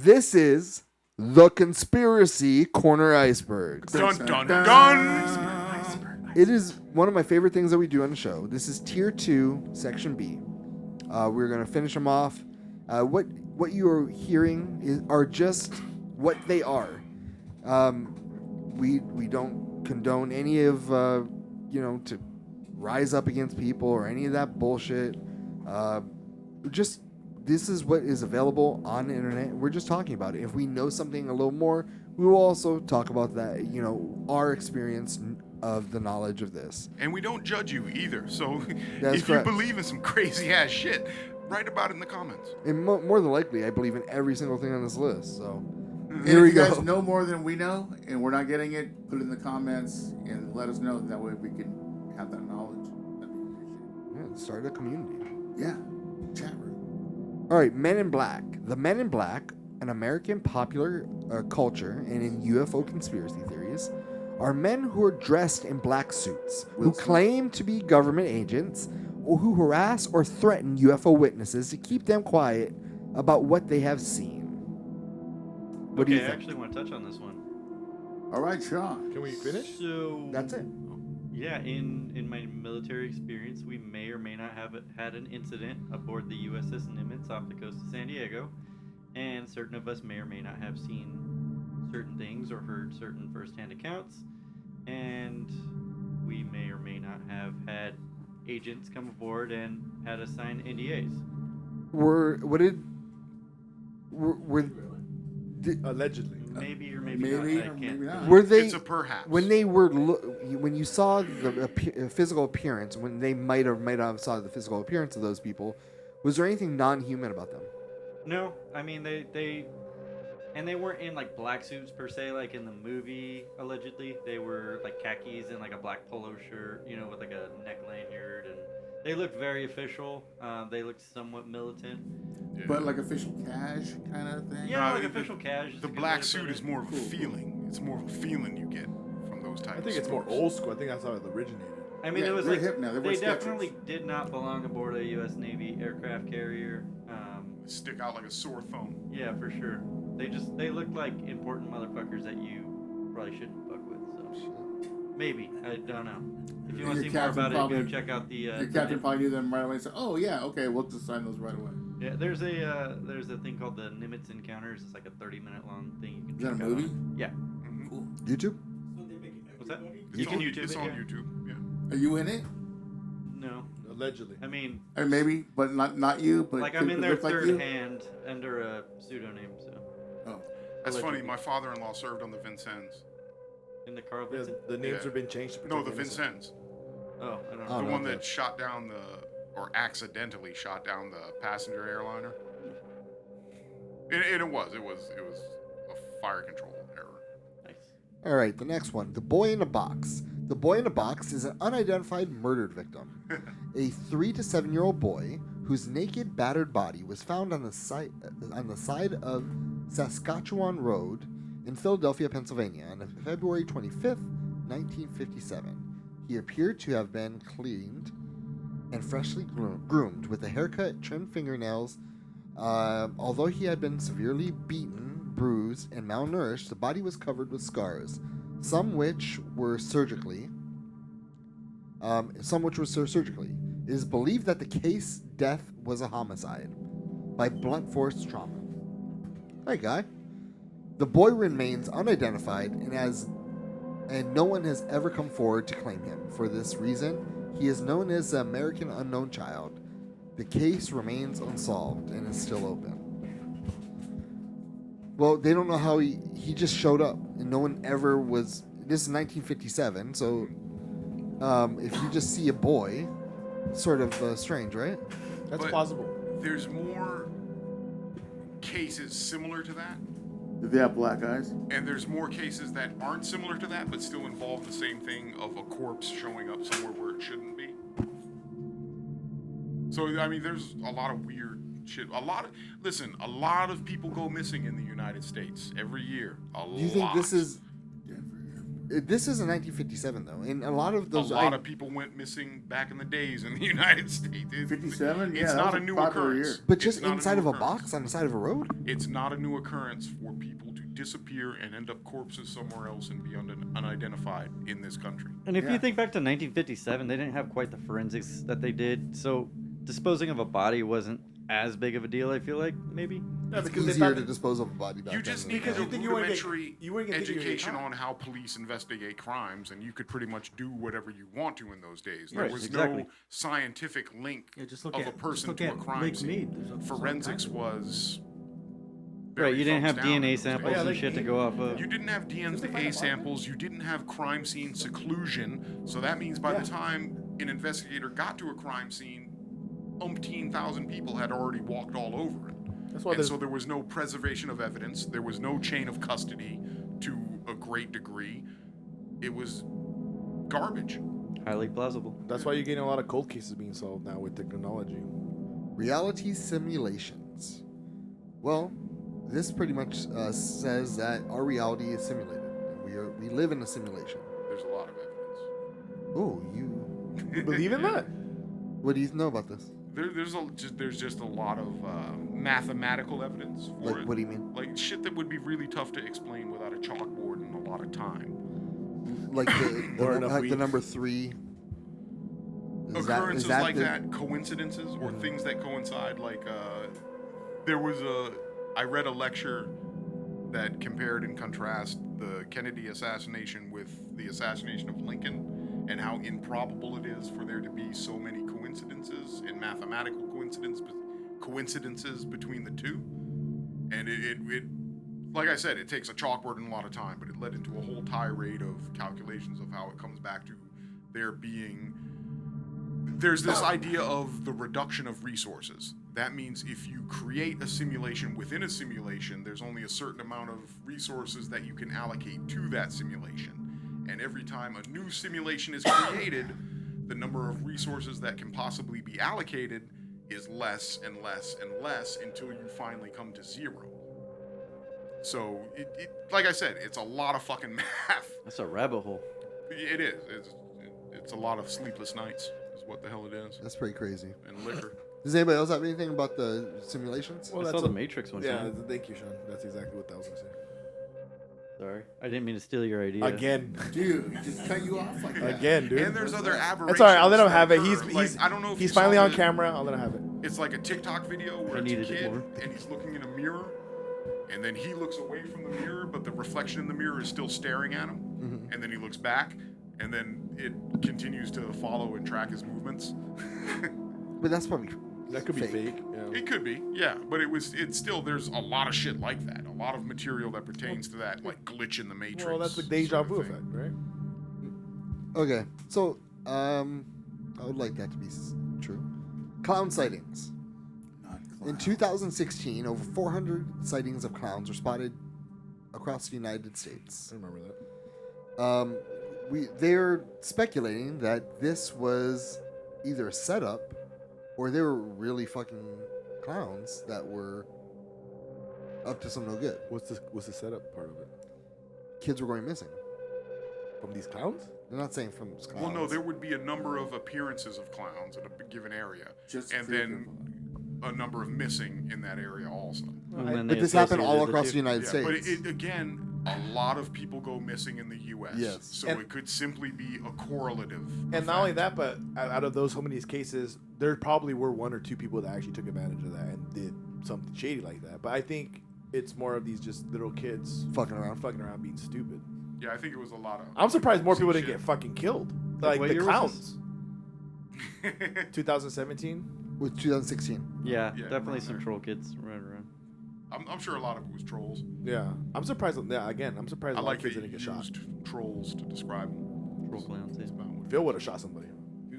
This is the Conspiracy Corner Iceberg. Dun, dun, dun. It is one of my favorite things that we do on the show. This is Tier 2, Section B. We're going to finish them off. What you are hearing are just what they are. We don't condone any of, to rise up against people or any of that bullshit. Just this is what is available on the internet. We're just talking about it. If we know something a little more, we will also talk about that, our experience of the knowledge of this. And we don't judge you either. So That's if correct. you believe in some crazy ass shit, write about it in the comments. And more than likely, I believe in every single thing on this list. So And here if we you go. guys know more than we know, and we're not getting it, put it in the comments and let us know. That way we can have that knowledge. That'd be appreciated. Yeah, start a community. Yeah, chat room. All right, Men in Black. The Men in Black, an American popular culture and in UFO conspiracy theories, are men who are dressed in black suits, who claim to be government agents, or who harass or threaten UFO witnesses to keep them quiet about what they have seen. What do you think? I actually want to touch on this one. All right, Sean. Can we finish? So That's it. yeah, in my military experience, we may or may not have had an incident aboard the USS Nimitz off the coast of San Diego, and certain of us may or may not have seen certain things or heard certain first-hand accounts, and we may or may not have had agents come aboard and had us sign NDAs. Allegedly. Maybe or maybe, Maybe not. or I maybe can't. not. Were they It's a perhaps. when they were when you saw the physical appearance, when they might or might not have saw the physical appearance of those people, was there anything non-human about them? No, I mean they weren't in like black suits per se, like in the movie. Allegedly, they were like khakis and like a black polo shirt, with like a neck lanyard, and they looked very official. They looked somewhat militant. Yeah. But like official cash kind of thing? Yeah, No, like the- official cash. is The a good way black to suit put is it. more of a feeling. It's more of a feeling you get from those types. I think it's more old school. I think that's how it originated. I mean, Yeah, it was they're like hip now. They wear they definitely Skechers. did not belong aboard a U.S. Navy aircraft carrier. Stick out like a sore thumb. Yeah, for sure. They looked like important motherfuckers that you probably shouldn't fuck with. So maybe, I don't know. If you want to Your see more captain about it, probably- go check out the. Your captain probably knew them right away and said, oh, yeah, okay, we'll just sign those right away. Yeah, there's a thing called the Nimitz Encounters. It's like a 30-minute long thing you can Is that a check out movie? on- Yeah. Cool. YouTube? What's that? It's You can on, YouTube It's it. on Yeah. YouTube. Yeah. Are you in it? No, Allegedly. I mean, Or maybe, but not you, but like could I'm in their look like third you? hand under a pseudonym. So Oh. That's funny. Allegedly. My father-in-law served on the Vincennes. in the Carl Yeah, Vincent. the names Yeah. have been changed to protect No, the innocent. Vincennes. Oh, I don't Oh, know. The one okay. that shot down or accidentally shot down the passenger airliner. And it was a fire control error. Nice. All right, the next one. The Boy in a Box. The Boy in a Box is an unidentified murdered victim. A 3 to 7-year-old boy whose naked, battered body was found on the side of Saskatchewan Road in Philadelphia, Pennsylvania on February 25th, 1957. He appeared to have been cleaned and freshly groomed with a haircut, trimmed fingernails. Although he had been severely beaten, bruised, and malnourished, the body was covered with scars, some which were surgically. It is believed that the case death was a homicide by blunt force trauma. Hey, guy. The boy remains unidentified, and no one has ever come forward to claim him. For this reason, he is known as the American Unknown Child. The case remains unsolved and is still open. Well, they don't know how he just showed up, and no one ever was. This is 1957, so if you just see a boy, sort of strange, right? That's But plausible. There's more cases similar to that, Did they have black eyes? and there's more cases that aren't similar to that, but still involve the same thing of a corpse showing up somewhere where it shouldn't be. So I mean, there's a lot of weird shit. A lot of people go missing in the United States every year. Do you think this is? This is in 1957 though, and a lot of those. A lot of people went missing back in the days in the United States. 57? Yeah, It's that not was a a new popular occurrence. year. But It's just not inside new of a occurrence. box on the side of a road. It's not a new occurrence for people to disappear and end up corpses somewhere else and be unidentified in this country. And if Yeah. you think back to 1957, they didn't have quite the forensics that they did. So disposing of a body wasn't as big of a deal, I feel like, maybe. Yeah, It's because they easier thought to that- dispose of a body back You then just than needed now. a you think you wouldn't get- rudimentary you wouldn't get to do your education time. on how police investigate crimes, and you could pretty much do whatever you want to in those days. There Right, was exactly. no scientific link Yeah, just look of at a person look to a at crime Lake scene. Mead. There's all Forensics kinds of- was Right, you didn't have thumbs down in DNA those samples days. yeah, and like shit to me. go off of. You didn't have DNA samples. You didn't have crime scene seclusion. So that means by the time an investigator got to a crime scene, umpteen thousand people had already walked all over it. That's why And there's so there was no preservation of evidence. There was no chain of custody to a great degree. It was garbage. Highly plausible. that's why you're getting a lot of cold cases being solved now with technology. Reality simulations. Well, this pretty much says that our reality is simulated. We live in a simulation. There's a lot of evidence. Oh, you. You believe in that? What do you know about this? There's just a lot of mathematical evidence for Like, it. what do you mean? Like shit that would be really tough to explain without a chalkboard and a lot of time. Like Or enough the weed. number 3. Occurrences like that, coincidences, or things that coincide. Like I read a lecture that compared and contrast the Kennedy assassination with the assassination of Lincoln, and how improbable it is for there to be so many coincidences and mathematical coincidences between the two. And it like I said, it takes a chalkboard and a lot of time, but it led into a whole tirade of calculations of how it comes back to there's this idea of the reduction of resources. That means if you create a simulation within a simulation, there's only a certain amount of resources that you can allocate to that simulation. And every time a new simulation is created, the number of resources that can possibly be allocated is less and less and less until you finally come to zero. So, like I said, it's a lot of fucking math. That's a rabbit hole. It is. It's a lot of sleepless nights, is what the hell it is. That's pretty crazy. And liquor. Does anybody else have anything about the simulations? Well, I that's saw a- the Matrix one Yeah, time. thank you, Sean. That's exactly what I was gonna say. Sorry, I didn't mean to steal your idea. Again, Dude, just cut you off like that. again, dude. And there's other aberrations. That's all right. I'll let him that have it. occur. He's I don't know if he's you saw finally on the- camera. I'll let him have it. It's like a TikTok video where I it's a needed it kid more. and he's looking in a mirror, and then he looks away from the mirror, but the reflection in the mirror is still staring at him. Mm-hmm. And then he looks back, and then it continues to follow and track his movements. But that's probably That could be fake. Yeah. It could be, yeah, but it's still, there's a lot of shit like that. A lot of material that pertains to that, like glitch in the Matrix. Well, that's the deja sort of vu thing. effect, right? Okay, so I would like that to be true. Clown sightings. Not In clown. 2016, over 400 sightings of clowns were spotted across the United States. I remember that. They're speculating that this was either a setup or they were really fucking clowns that were up to some no good. What's the setup part of it? Kids were going missing. From these clowns? They're not saying from clowns. Well, no, there would be a number of appearances of clowns in a given area, Just and creepy. then a number of missing in that area also. And then But they this happened all associated the across two. the United Yeah, States. but it, again, a lot of people go missing in the U.S. Yes. So And- it could simply be a correlative. And not only that, but out of those so many cases, there probably were one or two people that actually took advantage of that and did something shady like that. But I think it's more of these just little kids Fucking around. being stupid. Yeah, I think it was a lot of. I'm surprised more people didn't shit. get fucking killed. Like, Like what the year was clowns. 2017. With 2016. Yeah, Yeah, definitely around some there. troll kids running around. I'm sure a lot of it was trolls. Yeah, I'm surprised. Yeah, again, I'm surprised I a lot like of kids they didn't get shot. used trolls to describe them. Troll clowns, yeah. That's about what- Phil would have shot somebody.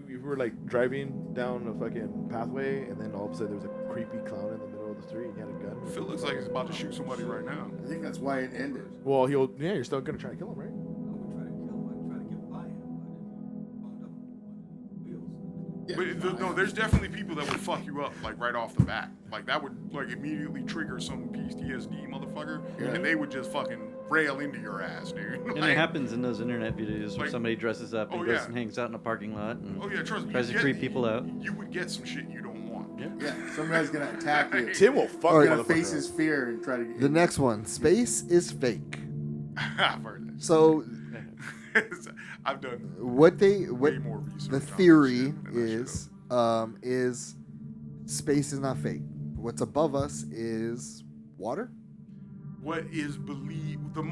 You were like driving down a fucking pathway, and then all of a sudden there was a creepy clown in the middle of the street, and he had a gun. Phil looks like he's about to shoot somebody right now. I think that's why it ended. Well, you're still gonna try to kill him, right? I would try to kill him. I'd try to get by him, but if he wound up on the wheels, Yeah, But no, there's definitely people that would fuck you up like right off the bat. Like that would like immediately trigger some PTSD, motherfucker, and they would just fucking rail into your ass, dude. And Like, it happens in those internet videos where like- somebody dresses up and Oh, goes yeah. and hangs out in a parking lot and oh yeah, trust me. tries you to creep people out. You would get some shit you don't want. Yeah. Yeah, some guy's gonna attack you. Tim will fuck Alright. you Gonna face his fear and try to get The next one, space is fake. I've heard that. So I've done what way more research. the on that theory shit than I should've. is space is not fake. What's above us is water. What is believed the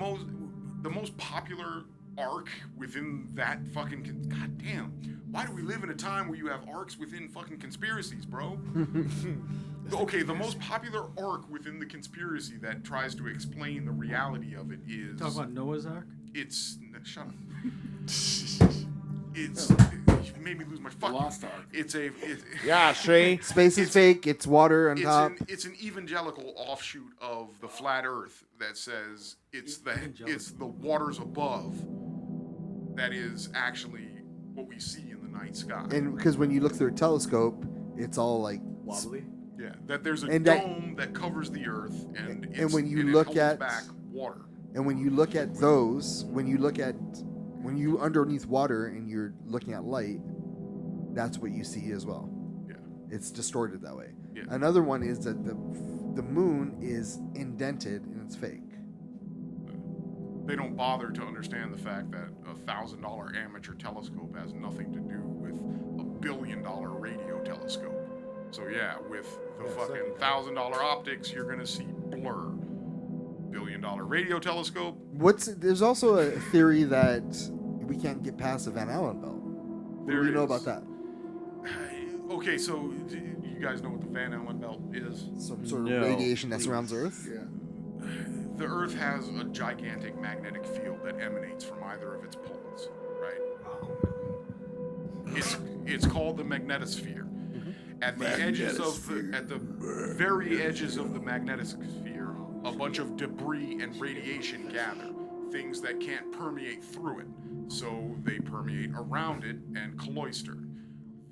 most popular arc within that fucking goddamn. Why do we live in a time where you have arcs within fucking conspiracies, bro? Okay, the most popular arc within the conspiracy that tries to explain the reality of it is Talk about Noah's Ark. it's shut up. It's you made me lose my fucking Lost Ark. Yeah, Shay. Space is fake. It's water on top. It's an evangelical offshoot of the flat Earth that says it's the waters above that is actually what we see in the night sky. And because when you look through a telescope, it's all like Wobbly. Yeah, that there's a And that- dome that covers the Earth, and when you it look holds at- back water. And when you look at those, when you underneath water and you're looking at light, that's what you see as well. Yeah, It's distorted that way. Yeah. Another one is that the moon is indented and it's fake. they don't bother to understand the fact that a $1,000 amateur telescope has nothing to do with a $1 billion radio telescope. So yeah, with the fucking $1,000 optics, you're gonna see blur. $1 billion radio telescope. There's also a theory that we can't get past the Van Allen belt. What do There you know is. about that? Okay, so you guys know what the Van Allen belt is? Some sort of No. radiation that surrounds Earth. Yeah. The Earth has a gigantic magnetic field that emanates from either of its poles, right? It's called the magnetosphere. At the edges of at the very edges of the magnetosphere, a bunch of debris and radiation gather, things that can't permeate through it. So they permeate around it and cloister.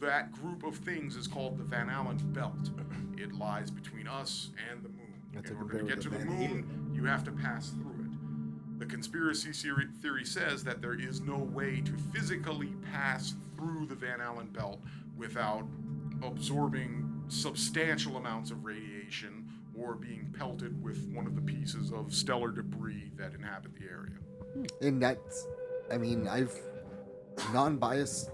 That group of things is called the Van Allen belt. It lies between us and the moon. That's In a order to compare get to with the the Van moon, you have to pass through it. The conspiracy theory says that there is no way to physically pass through the Van Allen belt without absorbing substantial amounts of radiation or being pelted with one of the pieces of stellar debris that inhabit the area. And that's, I mean, non-biased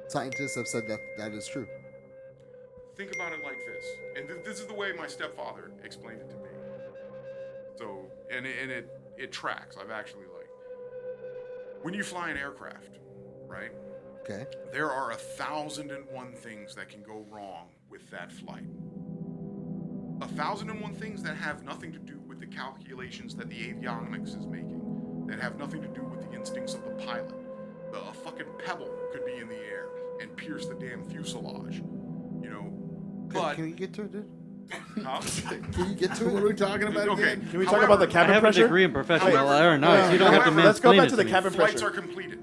scientists have said that that is true. Think about it like this, and this is the way my stepfather explained it to me. So, and it tracks. I've actually when you fly an aircraft, right? Okay. There are 1,001 things that can go wrong with that flight. 1,001 things that have nothing to do with the calculations that the avionics is making, that have nothing to do with the instincts of the pilot. A fucking pebble could be in the air and pierce the damn fuselage, you know. But Can you get to it, dude? Huh? Can you get to What are we it? talking about Okay. again? Can we talk about the I cabin have pressure? a degree in professional However- aeronautics. You don't have to however- Let's go mansplain back it to the me. cabin flights pressure. are completed.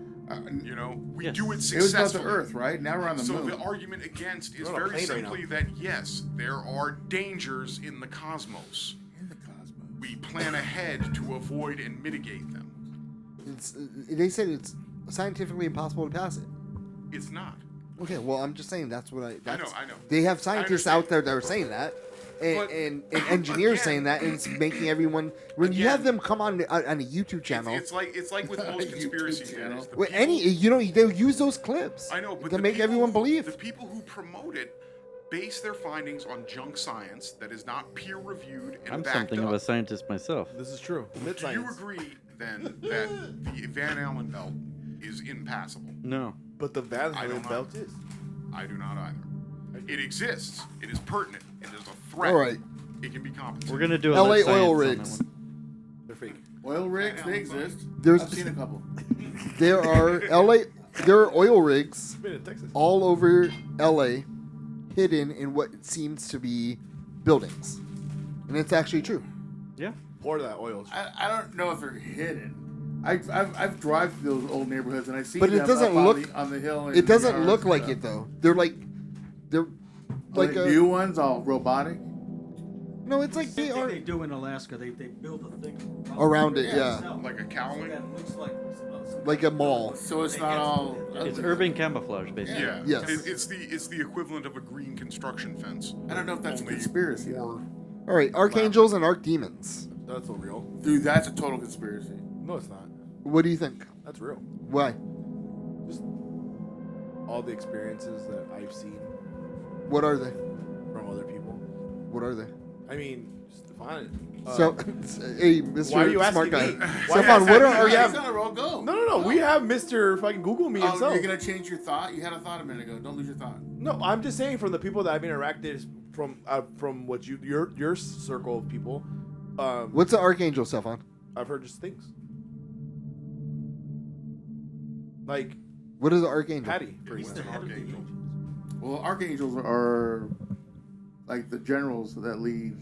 You know, we Yes. do it It was successfully. about the Earth, right? Now we're on the So moon. the argument against is We're on a very plane right simply that yes, there are dangers in the cosmos. In the cosmos. We plan ahead to avoid and mitigate them. They said it's scientifically impossible to pass it. It's not. Okay, well, I'm just saying that's what I. That's, I know. They have scientists understand. out there that are saying that, and, But- and engineers again- saying that, and it's making everyone. When you Again- have them come on a YouTube channel, It's like with most YouTube conspiracy channel. theories. the with people- they'll use those clips. I know, but to the make people everyone who- believe. The people who promote it base their findings on junk science that is not peer reviewed and I'm backed something up. of a scientist myself. This is true. Do you Mid-science. agree then that the Van Allen belt is impassable? No. But the Van I Allen don't belt is. I do not either. It exists. It is pertinent. It is a threat. All right. It can be compensated. We're going to do a LA lit science oil on that rigs. one. They're fake. Oil rigs, they exist. There's- I've seen a couple. There are there are oil rigs Made in Texas. all over LA, hidden in what seems to be buildings, and it's actually true. Yeah. Pour that oil. I don't know if they're hidden. I've drive through those old neighborhoods and I see But it them doesn't up look- on the hill. It doesn't look like it though. They're like Like a new ones, all robotic. no. It's like Same they thing are they do in Alaska. They build a thing around it. Yeah, itself. Like a cowling? So that it looks like some like a mall. So it's not all. It's urban camouflage, basically. Yeah. Yes. It's the equivalent of a green construction fence. I don't know if that's a Only conspiracy. more- All right, archangels and archdemons. That's so real. Dude, that's a total conspiracy. No, it's not. What do you think? That's real. Why? Just all the experiences that I've seen What are they? from other people. What are they? I mean, just define it. So, hey, Mr. why are you Smart asking Guy. me? Why are you Stefan, what are He's you? on a roll. Go. No. We have Mr. fucking Google me Oh, himself. you're gonna change your thought? You had a thought a minute ago. Don't lose your thought. No, I'm just saying from the people that I've interacted from what your circle of people. What's an archangel, Stefan? I've heard just things. Like What is an archangel? Patty, for He's the example. head of the Archangel. angels. Well, archangels are like the generals that lead.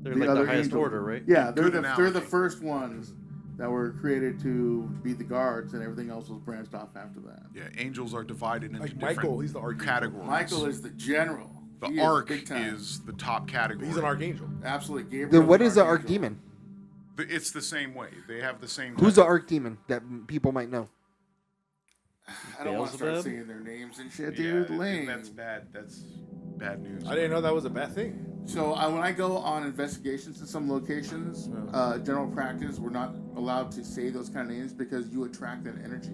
They're the like other the highest angels. order, right? Yeah, they're Good the analogy. first ones that were created to be the guards, and everything else was branched off after that. Yeah, angels are divided into Like different Michael, he's the archangel. categories. Michael is the general. the He arc big time. is the top category. He's an archangel. Absolutely. Gabriel Then what is an archangel. archdemon? It's the same way. They have the same. Who's the archdemon that people might know? I don't want to start Beelzebub? saying their names and shit, Yeah, dude. Lame. that's bad. That's bad news. I didn't know that was a bad thing. So when I go on investigations in some locations, general practice, we're not allowed to say those kind of names because you attract that energy.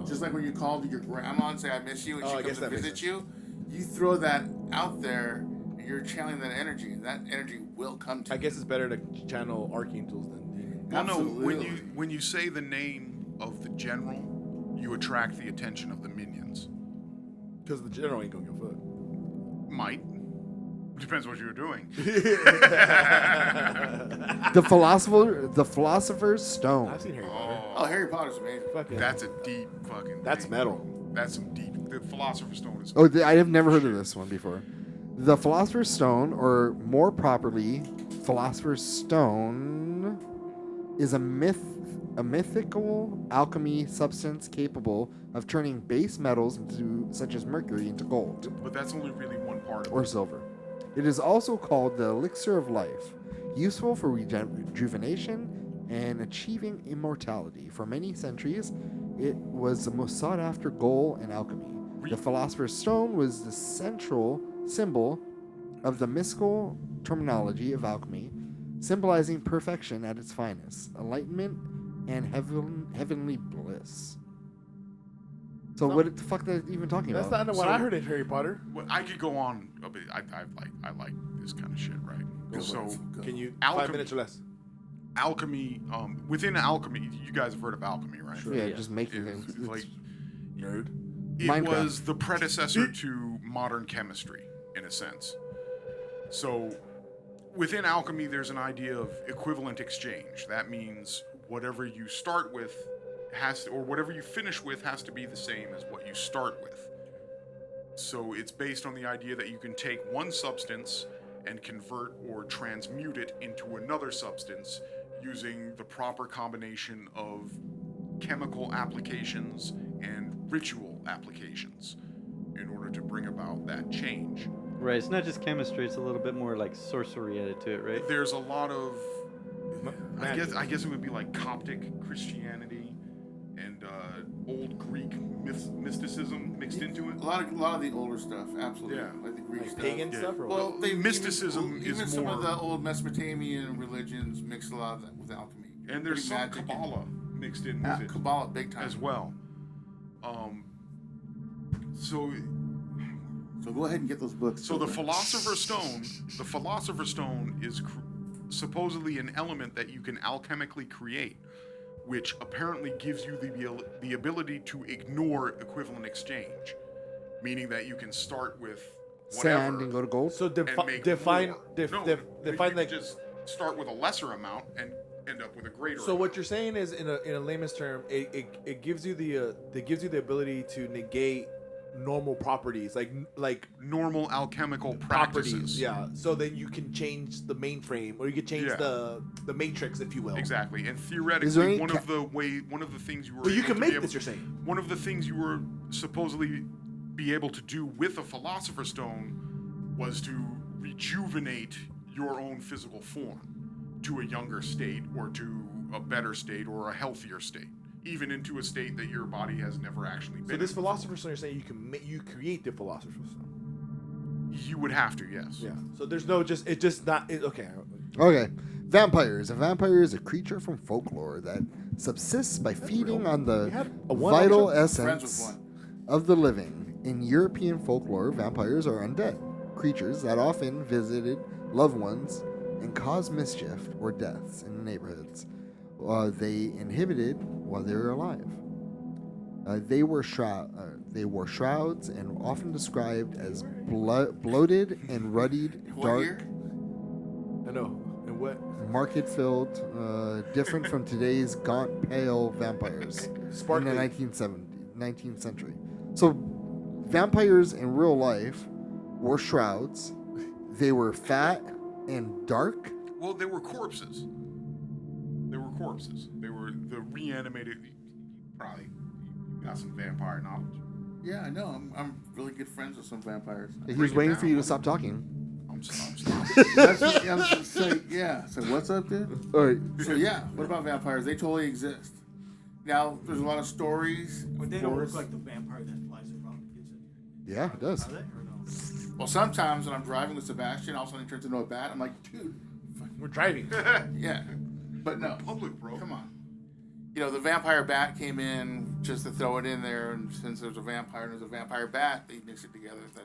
Just like when you call to your grandma and say, I miss you, and Oh, I she guess comes to that makes visit sense. you, you throw that out there, and you're channeling that energy, and that energy will come to I you. guess it's better to channel archangels than demons. Well, no. Absolutely. When you say the name of the general, you attract the attention of the minions. Because the general ain't gonna give a fuck. Might. Depends what you're doing. The philosopher's stone. I've seen Harry Potter. Oh, Harry Potter's amazing. Fucking. That's a deep fucking. That's thing. metal. That's some deep. The Philosopher's Stone is. Oh, I have never heard of this one before. The philosopher's stone, or more properly, philosopher's stone, is a mythical alchemy substance capable of turning base metals such as mercury into gold But that's only really one part of or it. silver. It is also called the elixir of life, useful for rejuvenation and achieving immortality. For many centuries, it was the most sought-after goal in alchemy. The philosopher's stone was the central symbol of the mystical terminology of alchemy, symbolizing perfection at its finest, enlightenment, and heavenly bliss. So what the fuck are they even talking That's about? not what I heard in Harry Potter. Well, I could go on. But I like this kind of shit, right? So Can you Alchemy. 5 minutes or less? alchemy, within alchemy, you guys have heard of alchemy, right? Yeah, Yeah. just making It's things. like Nerd. it Minecraft. was the predecessor to modern chemistry, in a sense. So, within alchemy, there's an idea of equivalent exchange. That means whatever you start with or whatever you finish with has to be the same as what you start with. So it's based on the idea that you can take one substance and convert or transmute it into another substance using the proper combination of chemical applications and ritual applications in order to bring about that change. Right. It's not just chemistry. It's a little bit more like sorcery added to it, right? There's a lot of, I magic. guess it would be like Coptic Christianity and old Greek mysticism mixed into it. A lot of the older stuff, absolutely. Yeah. Like the Greek Like stuff. pagan Yeah. stuff or Well, what? they Mysticism even is some more- of the old Mesopotamian religions mixed a lot of that with alchemy. And there's some Magic and- Kabbalah mixed in with it Kabbalah, big time. as well. So So go ahead and get those books. So the children. Philosopher's Stone is supposedly an element that you can alchemically create, which apparently gives you the ability to ignore equivalent exchange, meaning that you can start with whatever Sand and go to gold. So and make define more. define you like. can just start with a lesser amount and end up with a greater. So what you're saying is, in a layman's term, it gives you the ability to negate normal properties, like Normal alchemical properties. practices. Yeah. So then you can change the mainframe, or you can change Yeah. the matrix, if you will. Exactly. And Is there theoretically, any one of the things you were But you able can to make be able- this. You're saying. one of the things you were supposedly be able to do with a philosopher's stone was to rejuvenate your own physical form to a younger state or to a better state or a healthier state, even into a state that your body has never actually been So this in. philosopher's stone, you're saying you create the philosopher's stone. You would have to, yes. Yeah. So there's no okay. Okay. Vampires. A vampire is a creature from folklore that subsists by feeding on the We had a one vital episode? Friends essence with one. of the living. In European folklore, vampires are undead creatures that often visited loved ones and caused mischief or deaths in the neighborhoods they inhabited while they were alive. They wore shrouds and often described as bloated and ruddied, What dark, year? I know. And what? market-filled, different from today's gaunt, pale vampires in Sparkly. the 19th century. So, vampires in real life wore shrouds. They were fat and dark. Well, they were corpses. They were corpses. They were the reanimated. Probably got some vampire knowledge. Yeah, I know. I'm really good friends with some vampires. He was Break it waiting down. for you to stop talking. I'm sorry. So what's up, dude? All right. So yeah, what about vampires? They totally exist. Now, there's a lot of stories. But they of don't course. look like the vampire that flies around and gets in here. Yeah, it does. Are they or no? Well, sometimes when I'm driving with Sebastian, all of a sudden he turns into a bat. I'm like, dude, We're driving. yeah. But no, Public, bro. come on. You know, the vampire bat came in just to throw it in there, and since there's a vampire and there's a vampire bat, they mix it together. That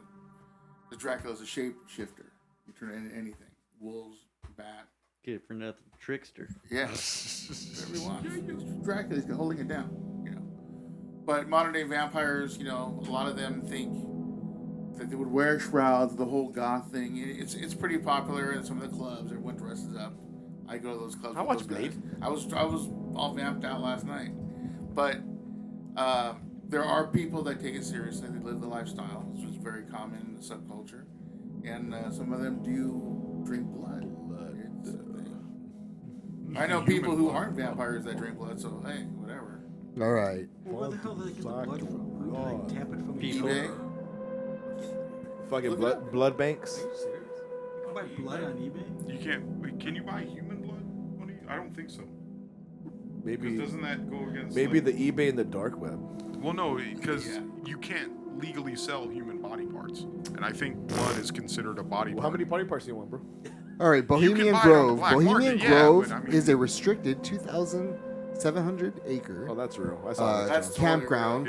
the Dracula's a shapeshifter. You turn it into anything. Wolves, bat. Get it for nothing. Trickster. Yeah. Whatever you want. Dracula's holding it down, you know. But modern day vampires, you know, a lot of them think that they would wear shrouds, the whole goth thing. It's pretty popular in some of the clubs. Everyone dresses up. I go to those clubs. I with watch those guys. Blade. I was all vamped out last night. But there are people that take it seriously. They live the lifestyle, which is very common in the subculture. And some of them do drink blood. It's a thing. I know people who aren't vampires that drink blood, so hey, whatever. All right. Well, where the hell do they get the blood from? Lord. Do they tap it from People. eBay? Fucking Look it blood banks. Are you serious? You can buy blood on eBay? You can't. Wait, can you buy human blood? I don't think so. Because Maybe doesn't that go against? maybe like- the eBay and the dark web. Well, no, because Yeah. you can't legally sell human body parts, and I think blood is considered a body Well, part. how many party parts do you want, bro? All right. Bohemian buy it on the Grove. black Bohemian market, yeah, Grove but I mean- is a restricted 2,700 acre Oh, that's real. I saw that. That's John. totally campground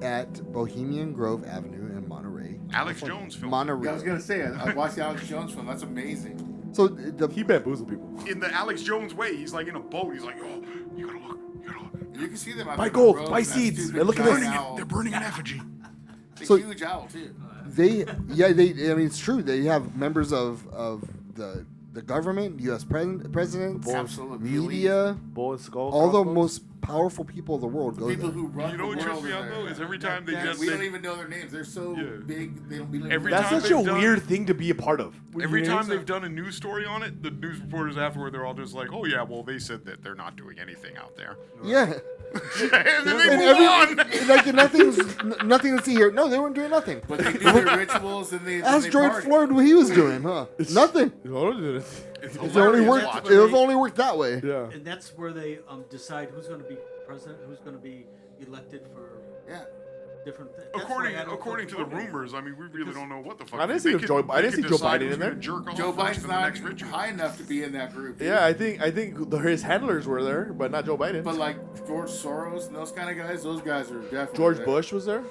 Yeah. at Bohemian Grove Avenue in Monterey. Alex Jones film. Yeah, I was Monterey. gonna say I watched the Alex Jones film. That's amazing. So the He bamboozled people. In the Alex Jones way, he's like in a boat. He's like, oh, you gotta look, you gotta look. You can see them out Buy there on gold, the road, buy and that seeds. stupid They're looking giant at- owl. They're burning an effigy. It's a So- huge owl too. they I mean it's true. They have members of the government, U.S. presidents, Absolutely. media, Bull and skull. all the crossbones. most powerful people of the world go People there. who run You know the what trips world me are out though there. is every time they Yeah, just we don't even know their names. They're so Yeah. big. They don't believe. Every That's time such a they've done- weird thing to be a part of. every You know what time I'm they've done a news story on it, the news reporters afterward they're all just like, oh yeah, well they said that they're not doing anything out there, Yeah, and then they and move on. like nothing to see here. No, they weren't doing nothing. But they do their rituals and they. Ask they George party. Floyd what he was doing, huh? Nothing. saying? It's It only hilarious worked. watching. It only worked that way. Yeah. And that's where they decide who's going to be president, who's going to be elected for Yeah. different things. According to the rumors, I mean, we really don't know what the fuck. I didn't they see could- Joe- I they didn't could see Joe decide Biden who's in there. gonna Jerk off Joe first Biden's in the not next ritual. high enough to be in that group. Yeah, I think his handlers were there, but not Joe Biden. But like George Soros and those kind of guys, those guys are definitely. George there. Bush was there.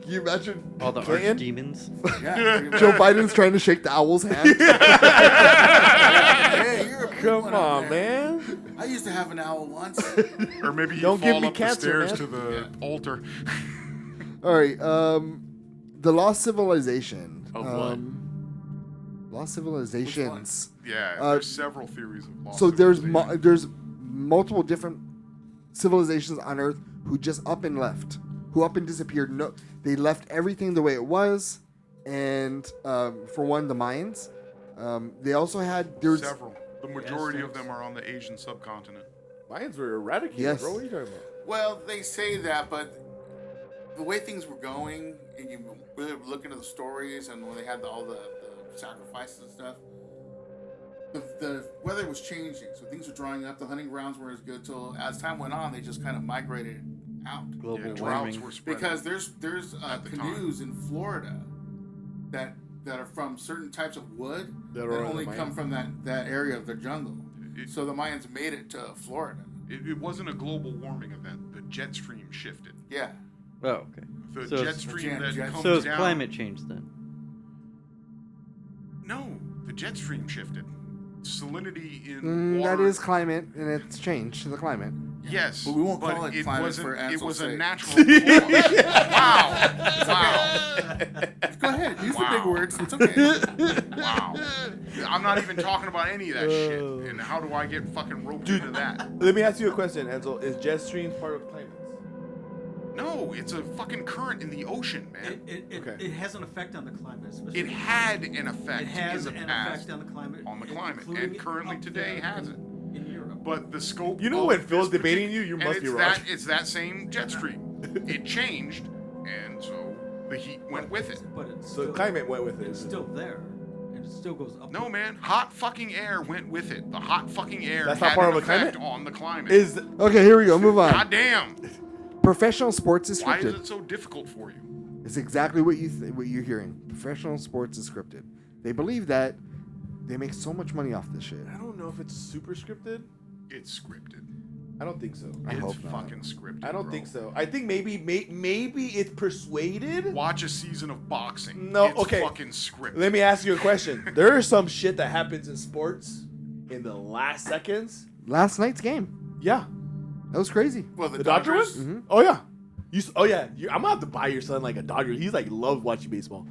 Can you imagine All the Clinton? archdemons. Yeah. pretty much. Joe Biden's trying to shake the owl's hand? Hey, you're a big Come one out on, there. man. I used to have an owl once. Or maybe you Don't fall give me up cancer, the stairs man. to the altar. All right. The Lost Civilization. Of what? Lost Civilizations. Yeah, Uh, there's several theories of lost So there's civilization. there's multiple different civilizations on Earth who just up and left, who up and disappeared. No, They left everything the way it was, and for one, the Mayans. They also had Several. The majority of them are on the Asian subcontinent. Mayans were eradicated, Yes. bro. What are you talking about? Well, they say that, but the way things were going, and you really look into the stories, and when they had all the sacrifices and stuff, the weather was changing, so things were drying up. The hunting grounds were as good. Till as time went on, they just kind of migrated out. Global Droughts warming. were spreading. Because there's At the canoes in Florida that are from certain types of wood That that are on only the come Mayans. from that area of the jungle. It- So the Mayans made it to Florida. It wasn't a global warming event. The jet stream shifted. Yeah. Oh, okay. The So jet it's- stream that jet- comes So it's down. climate change then. No, the jet stream shifted. Salinity in water. that is climate, and it's changed to the climate. Yes, But we won't call it climate wasn't. for It Ansel's was a sake. natural cause. Wow! Go ahead. Use the Wow. big words. It's okay. Wow! I'm not even talking about any of that shit. And how do I get fucking roped into that? Let me ask you a question, Ansel. Is jet streams part of climates? No, it's a fucking current in the ocean, man. It has an effect on the climate. especially- It had an effect It has in the an past, effect on the climate. on the climate, including and currently up today there has in- it. in Europe. but the scope. You know of when Phil's this debating partic- you, you and must be it's wrong. It's that same jet stream. It changed, and so the heat went with it. But it's So still, climate went with it. It's still there, and it still goes up. No, man, hot fucking air went with it. The hot fucking air That's had not part an of a effect climate? on the climate. Is Okay, here we go. Move on. God damn! Professional sports is Why is scripted. it so difficult for you? It's exactly what what you're hearing. Professional sports is scripted. They believe that they make so much money off this shit. I don't know if it's super scripted. It's scripted. I don't think so. I It's hope not. fucking scripted. I don't bro. think so. I think maybe it's persuaded. Watch a season of boxing. No, it's okay. fucking scripted. Let me ask you a question. There is some shit that happens in sports in the last seconds. Last night's game. Yeah. That was crazy. Well, The Dodger Dodgers. was? Oh yeah. I'm gonna have to buy your son like a Dodger. He's like loves watching baseball.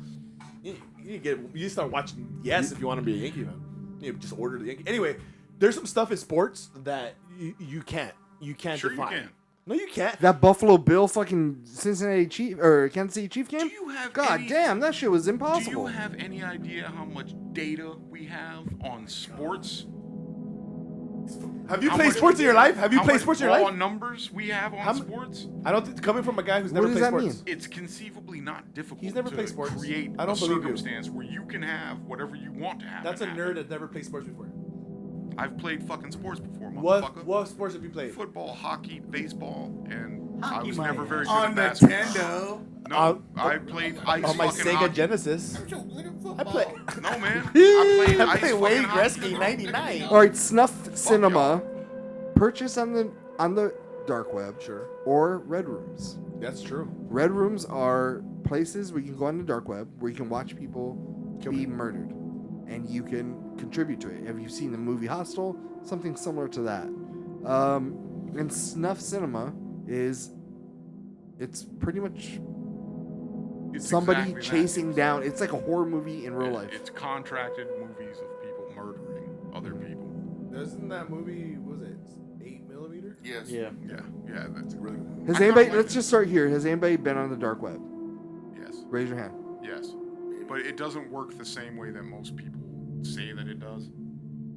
You start watching Yes if you want to be a Yankee fan. You just order the Yankee. Anyway, there's some stuff in sports that you can't Sure define. you can. No, you can't. That Buffalo Bill fucking Cincinnati Chief or Kansas City Chief game. Do you have God any- damn, that shit was Do impossible. you have any idea how much data we have on sports? Have you How played much- sports in your life? Have you how played much sports in your raw life? numbers we have on How m- sports? I don't think coming from a guy who's never What does played that sports. mean? It's conceivably not difficult. He's never to played sports. create I don't a believe you. circumstance where you can have whatever you want to have. That's a nerd that's never played sports before. I've played fucking sports before, What motherfucker. what sports have you played? Football, hockey, baseball, and I Hockey, was my never ass. very good On at basketball. Nintendo. No, I played ice On my fucking Sega hockey. Genesis. I'm so good at football. I play. No, man. I played I ice play fucking Wayne hockey, Gretzky bro. 99. All right, Snuff Cinema, purchase on the dark web, Sure. or Red Rooms. That's true. Red Rooms are places where you can go on the dark web where you can watch people Kill be people. murdered, and you can contribute to it. Have you seen the movie Hostel? Something similar to that. And Snuff Cinema it's pretty much It's somebody exactly that. chasing down. It's like a horror movie in real life. It's contracted movies of people murdering other people. Isn't that movie, was it 8mm? Yes. Yeah. Yeah, that's a really good movie. Has I anybody? kinda Let's like just start here. Has anybody been on the dark web? it. Yes, Raise your hand. yes. But it doesn't work the same way that most people say that it does.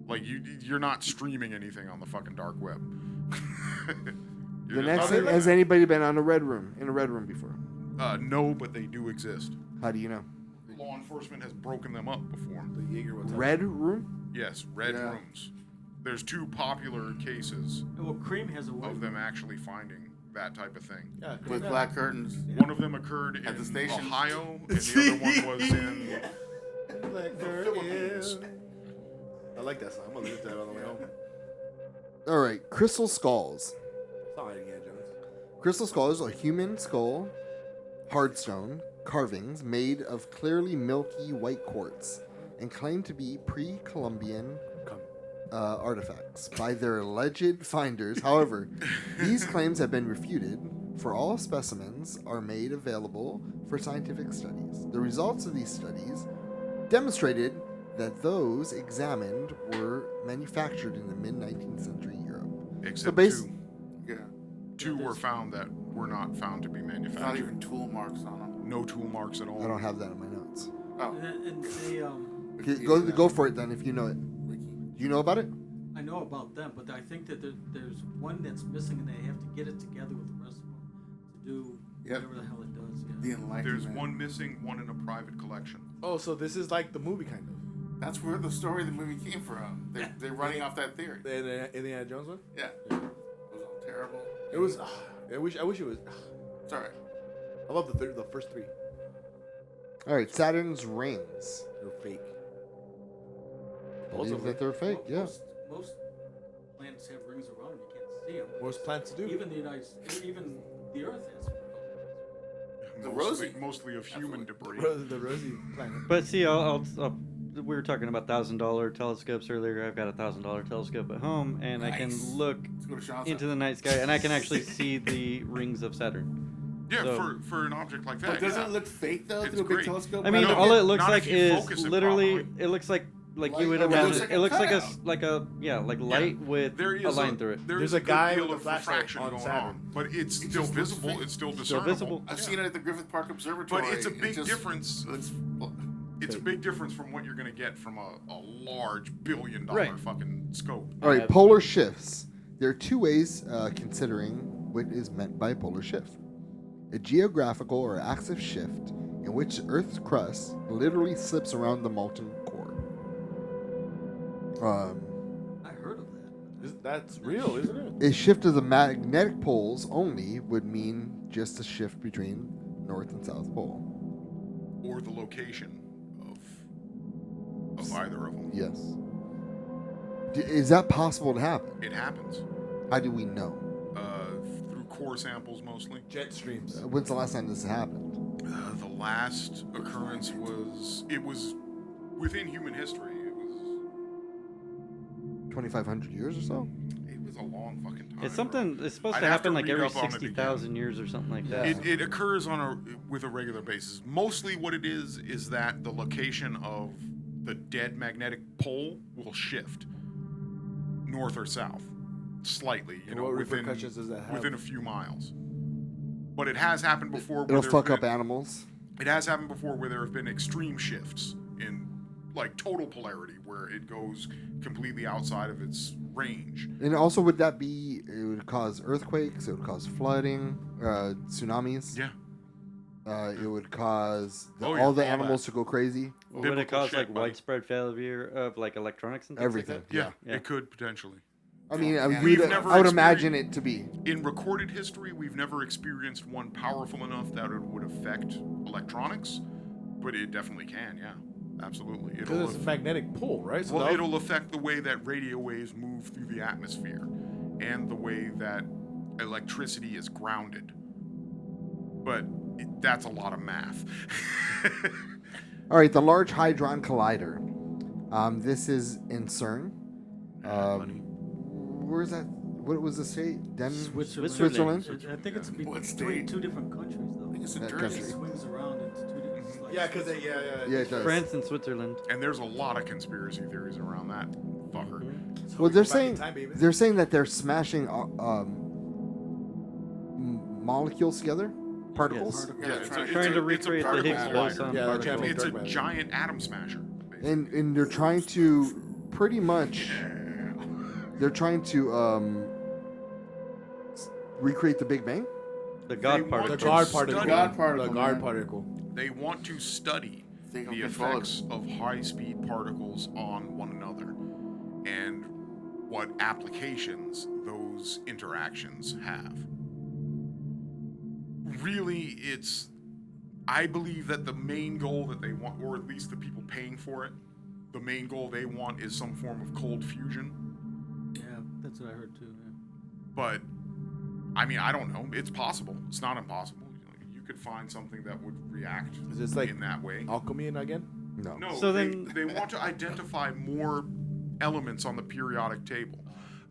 Like you're not streaming anything on the fucking dark web. The next thing, has anybody been on a red room in a red room before? No, but they do exist. How do you know? Law enforcement has broken them up before. The Jaeger one. Red room? Yes, red Yeah. rooms. There's two popular cases Well, Cream has a way. of them actually finding that type of thing. Yeah, With black curtains. One of them occurred At the in station. Ohio, and the other one was in Philippines. I like that song. I'm gonna listen to that on the way home. All right, crystal skulls. Song again, Jones. Crystal skulls are human skull, hardstone carvings made of clearly milky white quartz, and claimed to be pre-Columbian Come. artifacts by their alleged finders. However, these claims have been refuted, for all specimens are made available for scientific studies. The results of these studies demonstrated that those examined were manufactured in the mid-19th century Europe. except base- two. Yeah. Two were found that were not found to be Not manufactured. even tool marks on them. No tool marks at all. I don't have that in my notes. Oh, And they, Okay, go for it then if you know it. Wiki. Do you know about it? I know about them, but I think that there's one that's missing, and they have to get it together with the rest of them to do Yep. whatever the hell it does. The Yeah. Enlightenment. There's one missing, one in a private collection. Oh, so this is like the movie kind of. That's where the story of the movie came from. They're running off that theory. The Indiana Jones one. Yeah. It was all terrible. It was. I wish it was. It's alright. I love the first three. All right, Saturn's rings. They're fake. Believe that they're fake. Yeah. Most planets have rings around them. You can't see them. Most plants do. Even even the Earth has. The Mostly, rosy. mostly of human debris. The rosy planet. But see, we were talking about $1,000 telescopes earlier. I've got a $1,000 telescope at home, and I can Nice. look Let's go to Sean's into house. the night sky, and I can actually see the rings of Saturn. Yeah, So- for an object like that. But doesn't yeah. it look fake though It's through a big great. telescope? I mean, No, all it looks not like if you is focus it literally. properly. It looks like Light- you would it imagine. looks like It a looks like cutout. light with There a is line through it. There There's is a good guy deal with a of flashlight refraction on going Saturn. on, but it's It still just looks visible. fake. It's still Still discernible. visible. I've Yeah. seen it at the Griffith Park Observatory. But it's a It big just difference. looks- It's a Fake. big difference from what you're going to get from a large billion-dollar Right. fucking scope. All right, Yeah. polar shifts. There are two ways considering what is meant by polar shift. A geographical or axis shift in which Earth's crust literally slips around the molten core. I heard of that. That's real, isn't it? A shift of the magnetic poles only would mean just a shift between North and South Pole. Or the location of either of them. Yes. Is that possible to happen? It happens How do we know? through core samples mostly. Jet streams. When's the last time this happened? The last occurrence was within human history. It was 2,500 years or so? a long fucking time. It's something. It's supposed I'd to have happen to like read every up on it 60,000 years or something like Yeah. that. It occurs with a regular basis. Mostly what it is that the location of the dead magnetic pole will shift north or south slightly, And what repercussions does that have? within a few miles. But it has happened before. It'll there fuck have up been- animals. It has happened before where there have been extreme shifts in like total polarity where it goes completely outside of its range. And also, would that be? It would cause earthquakes. It would cause flooding, tsunamis. Yeah. It would cause Oh, yeah, all the all animals to go crazy. Would it biblical cause shit, like buddy. widespread failure of like electronics and things Everything. like that? Yeah, Yeah. it could potentially. I mean, Yeah. We've you'd- never I would imagine it experienced- to be. In recorded history, we've never experienced one powerful enough that it would affect electronics, but it definitely can, yeah. Absolutely. Because it's a magnetic pull, right? So Well, that'll- it'll affect the way that radio waves move through the atmosphere and the way that electricity is grounded. But that's a lot of math. All right, the Large Hadron Collider. This is in CERN. Where's that? What was the state? Switzerland. I think it's What between state? two different countries, I though. think it's in That Jersey. It country. swings around into two different slices. Yeah, because Yeah, it does. France and Switzerland. And there's a lot of conspiracy theories around that fucker. Well, they're saying time, baby. they're saying that they're smashing molecules together, particles, Yeah, it's trying- a- Trying to it's a recreate the particle Higgs collider. boson. Yeah, they're trying to particle. make It's a dark matter. giant atom smasher. basically. and they're trying to pretty much recreate the Big Bang. The They God want particle. The to guard study- particle. God particle, The guard man. particle. They want to study Think the of control of effects of high-speed particles on one another and what applications those interactions have. Really, I believe that the main goal that they want, or at least the people paying for it, the main goal they want is some form of cold fusion. Yeah, that's what I heard too. Yeah. But, I mean, I don't know. It's possible. It's not impossible. You could find something that would react Is this like in that way. alchemy again? No. No, So they, then- they want to identify more elements on the periodic table.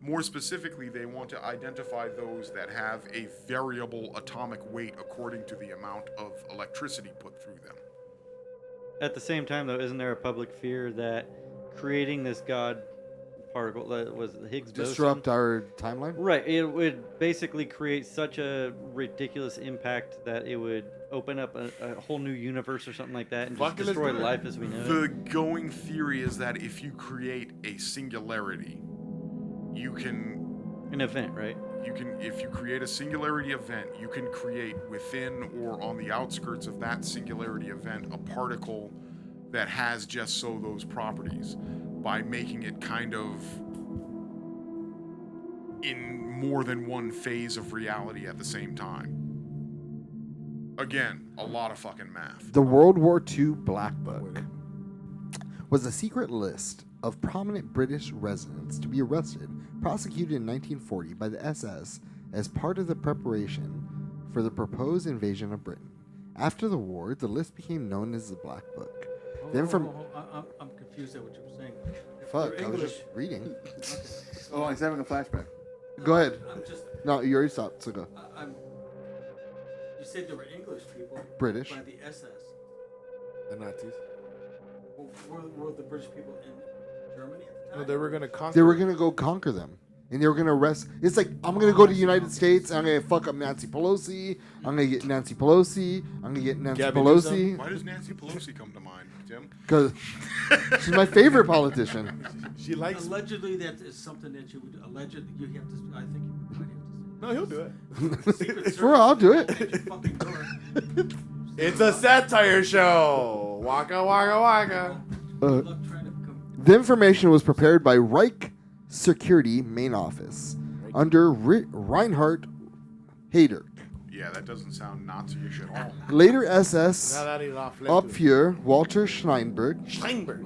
More specifically, they want to identify those that have a variable atomic weight according to the amount of electricity put through them. At the same time, though, isn't there a public fear that creating this God particle that was the Higgs boson. Disrupt our timeline. Right. It would basically create such a ridiculous impact that it would open up a whole new universe or something like that and just Fucking let's destroy do it. life as we know The it. going theory is that if you create a singularity, you can An event, right? if you create a singularity event, you can create within or on the outskirts of that singularity event a particle that has just so those properties by making it kind of in more than one phase of reality at the same time. Again, a lot of fucking math. The World War II Black Book was a secret list of prominent British residents to be arrested, prosecuted in 1940 by the SS as part of the preparation for the proposed invasion of Britain. After the war, the list became known as the Black Book. Then from I'm confused at what you were saying. If fuck, they're I was English, just reading. Oh, he's having a flashback. Go ahead. I'm just. No, you already stopped. So go. I'm. You said there were English people. British. By the SS. The Nazis. Were the British people in Germany at the time? No, they were gonna conquer. They were gonna go conquer them, and they were gonna arrest. It's like I'm gonna go to the United States. And I'm gonna fuck up Nancy Pelosi. I'm gonna get Nancy Pelosi. I'm gonna get Nancy Gavin Pelosi Why does Nancy Pelosi come to mind, Tim? because she's my favorite politician. She likes. Allegedly, that is something that you would allegedly you have to. I think you might have to say. No, he'll do it. Secret For real, I'll do it. Service made you fucking do it. It's a satire show. Waka waka waka. Uh, Good luck trying to come. The information was prepared by Reich Security Main Office under Reinhard Hayder. Yeah, that doesn't sound Nazi-ish at all. Later SS Now that he's off. Abfuhr Walter Schleinberg Schleinberg.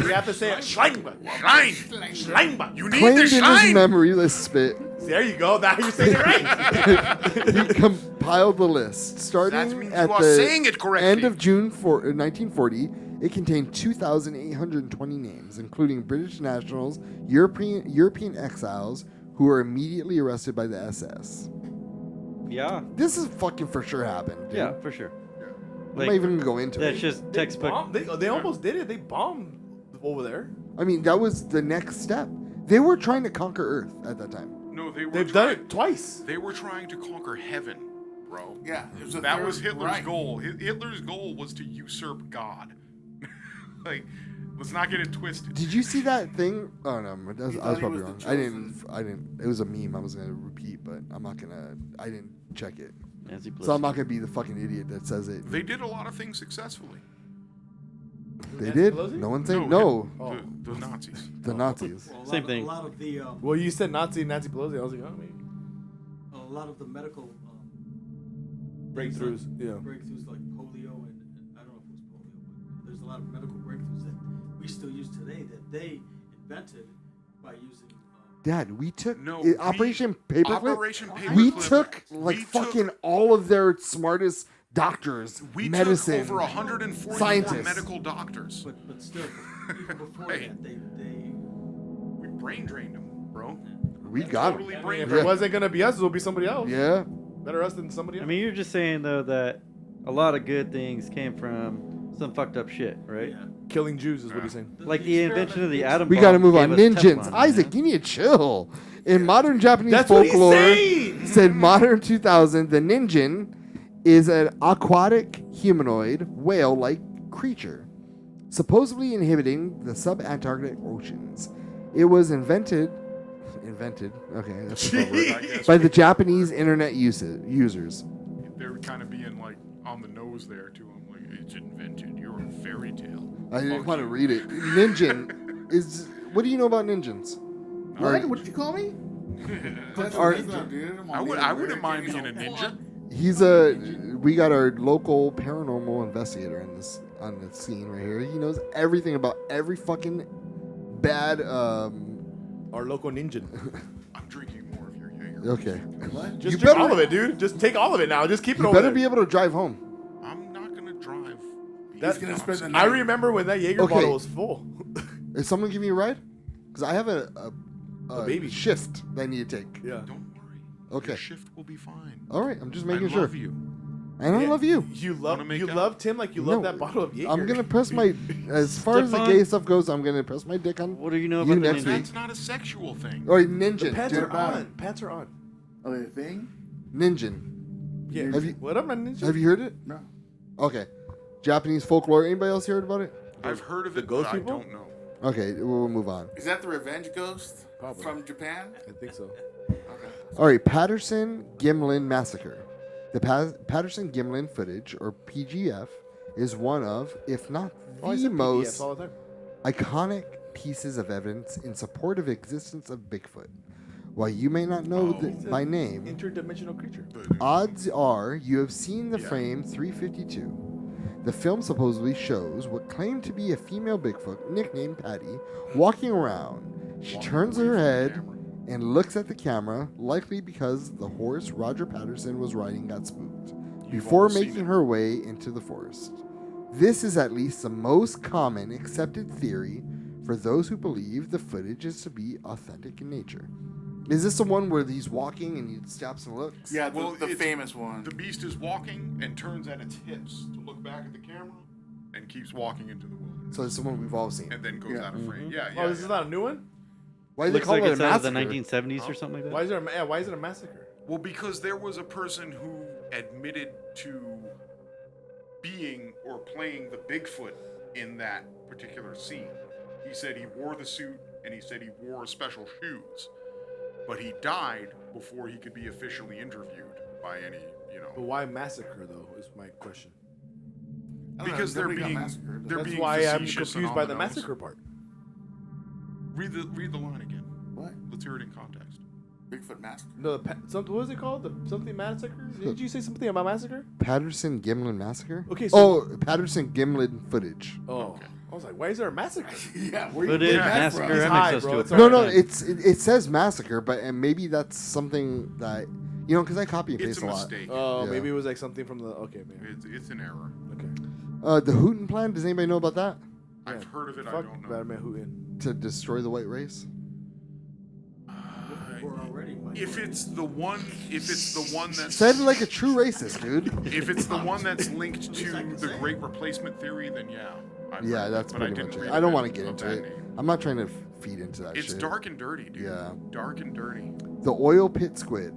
You have to say it. Schleinberg. Schlein! Schleinberg. You need claimed the in his Schlein! memory list spit. There you go. Now you're saying it right. He compiled the list. That Starting means at you are the saying it correctly. end of June 1940, it contained 2,820 names, including British nationals, European exiles who were immediately arrested by the SS. Yeah. This is fucking for sure happened. Dude. Yeah, for sure. I'm not even gonna go into That's it. just textbook. They almost did it. They bombed over there. I mean, that was the next step. They were trying to conquer Earth at that time. No, they were They've trying, done it twice. They were trying to conquer heaven, bro. Yeah, it was a That third was Hitler's Reich. goal. Hitler's goal was to usurp God. Like, let's not get it twisted. Did you see that thing? Oh no, I was thought he probably was wrong. the I chosen- didn't. It was a meme. I was gonna repeat, but I'm not gonna. I didn't check it, Nancy Pelosi. so I'm not gonna be the fucking idiot that says it. They did a lot of things successfully. They Nancy did. Pelosi? No one saying no. Oh. The Nazis. The Nazis. Well, Same thing. A lot of the Well, you said Nancy Pelosi. I was like, oh, maybe. a lot of the medical Breakthroughs. Yeah. breakthroughs like polio and I don't know if it was polio, but there's a lot of medical breakthroughs that we still use today that they invented by using. Dad, we took No, Operation Paperclip. Operation We Paperclip. took like We fucking took- all of their smartest doctors, We medicine. took over 144 scientists. medical doctors. But still, even before Hey. that, they We brain drained them, bro. We got Totally them. brain If drained it wasn't gonna be us, it'll be somebody else. Yeah. Better us than somebody I else. mean, you're just saying though that a lot of good things came from some fucked up shit, right? yeah. Killing Jews is what he's saying. Like the invention of the atom We bomb. got to move on. gave us Ninjas. Teflon, Isaac, man. you need to chill. In modern Japanese That's what he's folklore, saying. said modern 2000, the ninjin is an aquatic humanoid whale-like creature, supposedly inhabiting the sub-Antarctic oceans. It was invented. Okay, that's the word. I guess By the Japanese internet users. They're kind of being like on the nose there to him, like it's invented. You're a fairy tale. I didn't Fuck want to you. read it. Ninjin is. What do you know about ninjins? What? What did you call me? Our- I wouldn't mind being a ninja. He's a. We got our local paranormal investigator in this on the scene right here. He knows everything about every fucking bad. Our local ninja. I'm drinking more of your Jaeger. Okay. What? Just You drink better- all of it, dude. Just take all of it now. Just keep it You over better there. be able to drive home. I'm not gonna drive. That's gonna spend the I night. remember when that Jaeger Okay. bottle was full. Is someone giving you a ride? Because I have a baby. shift that I need to take. Yeah. Don't worry. Okay. Your shift will be fine. All right. I'm just I making sure. love you. And I love you. You Wanna make out? love Tim like you love that bottle of Jaeger. I'm gonna press my. As far as the Stefan. gay stuff goes, I'm gonna press my dick on. What do you know You about the next week. ninja? That's not a sexual thing. Or ninja. The pants dude. are on. Pants are on. Oh, the thing? Ninja. Yeah. Have you- What up, my ninja? Have you heard it? No. Okay. Japanese folklore. Anybody else heard about it? I've heard of The it, ghost but people? I don't know. Okay, we'll move on. Is that the revenge ghost Probably. from Japan? I think so. Okay. All right, Patterson-Gimlin massacre. The Patterson-Gimlin footage, or PGF, is one of, if not Oh, I the said most PDFs all the time. iconic pieces of evidence in support of existence of Bigfoot. While you may not know It's a by name, interdimensional creature. odds are you have seen the Yeah. frame 352. The film supposedly shows what claimed to be a female Bigfoot, nicknamed Patty, walking around. She Walking turns away her from the head camera. and looks at the camera, likely because the horse Roger Patterson was riding got spooked, before all seen making it. her way into the forest. This is at least the most common accepted theory for those who believe the footage is to be authentic in nature. Is this the one where he's walking and he stops and looks? Yeah, Well, the it's- famous one. The beast is walking and turns at its hips to look back at the camera and keeps walking into the wilderness. So this is the one we've all seen. And then goes Yeah. out of frame. Yeah, yeah. Oh, this yeah. is not a new one? Why do they Looks call like it a it's out of the massacre? 1970s or something like that. Why is there? Why is it a massacre? Well, because there was a person who admitted to being or playing the Bigfoot in that particular scene. He said he wore the suit and he said he wore special shoes. But he died before he could be officially interviewed by any, But why massacre though? Is my question. I don't know, because they're nobody got being massacred. they're That's being why I'm facetious confused and by on the nose. massacre part. Read the line again. What? Let's hear it in context. Bigfoot massacre? No, what was it called? The something massacre? Did you say something about massacre? Patterson-Gimlin massacre? Okay, so- Patterson-Gimlin footage. Oh, Okay. I was like, why is there a massacre? Yeah, where you Footage, get that from? massacre, He's that high, makes us bro. to It's a No, no, paradigm. it says massacre, but and maybe that's something that because I copy and It's paste a a lot. mistake. Oh, Yeah. maybe it was like something from the. Okay, man. It's an error. Okay. The Hooten plan. Does anybody know about that? I've heard of it. I Fuck don't know. Batman Hooten. To destroy the white race. We're already. If it's the one that's Said like a true racist, dude. if it's the one that's linked to the Great Replacement Theory, then yeah. I've Yeah, read it, that's but I pretty didn't much it. read I don't it want to of get into that it. name. I'm not trying to feed into that It's shit. dark and dirty, dude. Yeah. Dark and dirty. The oil pit squid.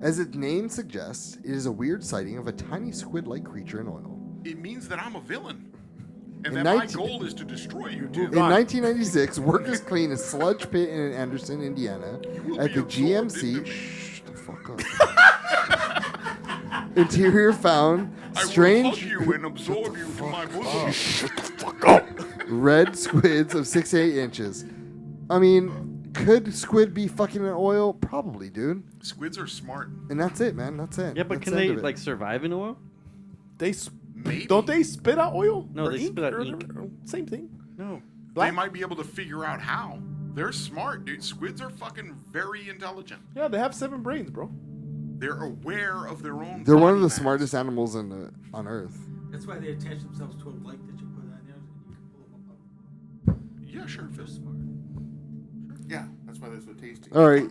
As its name suggests, it is a weird sighting of a tiny squid-like creature in oil. It means that I'm a villain. And In that my 19 goal is to destroy you, too. In 1996, workers cleaned a sludge pit in Anderson, Indiana, will at be the absorbed GMC. into me. Shh, the fuck up. Interior found I will strange hug you and absorb you to my bosom. red squids of 6 to 8 inches. I mean, could squid be fucking in oil? Probably, dude. Squids are smart. And that's it, man. That's it. Yeah, but That's can the end they of it. like survive in oil? They Maybe. don't they spit out oil? No, Or they ink spit out or ink. whatever? Same thing. No. They Black? might be able to figure out how. They're smart, dude. Squids are fucking very intelligent. Yeah, they have 7 brains, bro. They're aware of their own. They're one of body the mass. smartest animals on Earth. That's why they attach themselves to a light that you put on there, and you can pull them up out of the water. Yeah, sure. They're smart. Yeah, that's why they're so tasty. All right.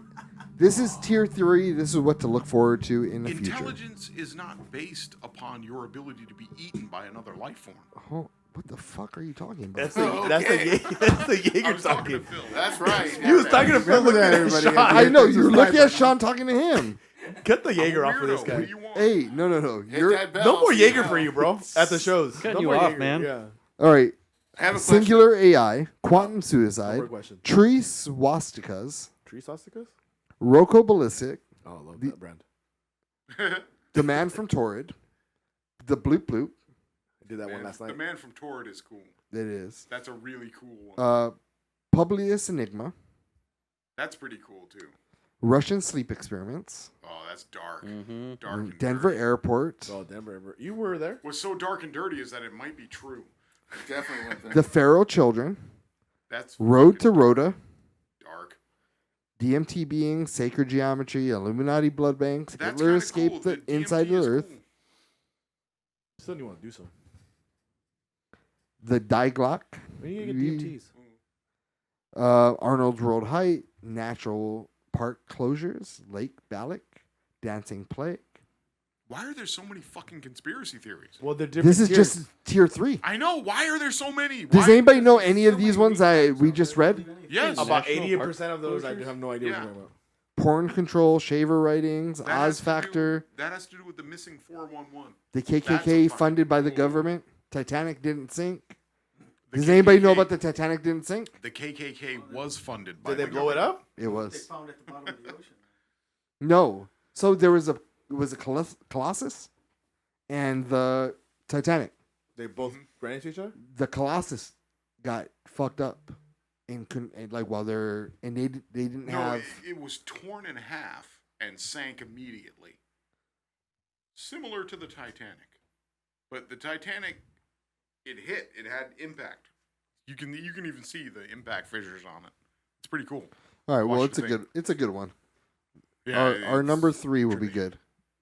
This is tier 3. This is what to look forward to in the future. Intelligence is not based upon your ability to be eaten by another life form. Oh, what the fuck are you talking about? That's the that's the I Jaeger was talking to talking. Phil. That's right. He was talking to Phil. Remember Looking that, at everybody. Sean. I know, you're looking at Sean talking to him. Cut the I'm a Jaeger off for this weirdo. guy. What do you want? Hey, no. Hit You're that bell No more so you Jaeger know. for you, bro. At the shows. Cutting No you more off, Jaeger. man. Yeah. all right. I have a question. Singular AI, quantum No suicide, more questions. tree swastikas, Tree sausages? Rocco ballistic, Oh, I love The- that brand. the man from Torrid, the bloop bloop. I did that one last The night. man from Torrid is cool. It is. That's a really cool one. Publius Enigma, That's pretty cool too. Russian sleep experiments, Oh, that's dark. Mm-hmm. Dark and Denver dirty. Airport, Oh, Denver. You were there? What's so dark and dirty is that it might be true. Definitely went there. the Pharaoh Children, That's Road to fucking Rhoda, dark. DMT beings, sacred geometry, Illuminati blood banks, That's Hitler kinda escaped cool. the DMT inside of the is Earth, cool. Still, you want to do something. the Die Glock, When are you going to get DMTs? Arnold's World Height, Natural Park Closures, Lake Balak, Dancing Plague, Why are there so many fucking conspiracy theories? Well, they're different. This is tiers. just tier 3. I know. Why are there so many? Does Why? anybody know any of these ones we just read? Yes. about National 80% of those. I park have no idea what Yeah. you're talking about. Porn control, shaver writings, That has Oz to do- Factor, That has to do with the missing 411. the That's a KKK fucking funded by the cool- government, Titanic didn't sink. The Does anybody know KKK about the Titanic didn't sink? The KKK was funded by Did they the blow it government. up? It They was. found at the bottom of the ocean. No. So there was a Colossus and the Titanic. They both ran into each other. The Colossus got fucked up and couldn't and like while they're and they didn't No, have it was torn in half and sank immediately. Similar to the Titanic. But the Titanic, it had impact. You can even see the impact fissures on it. It's pretty cool. All right, well Watch it's the a good one. Yeah, Our it's number 3 will be tradition. good.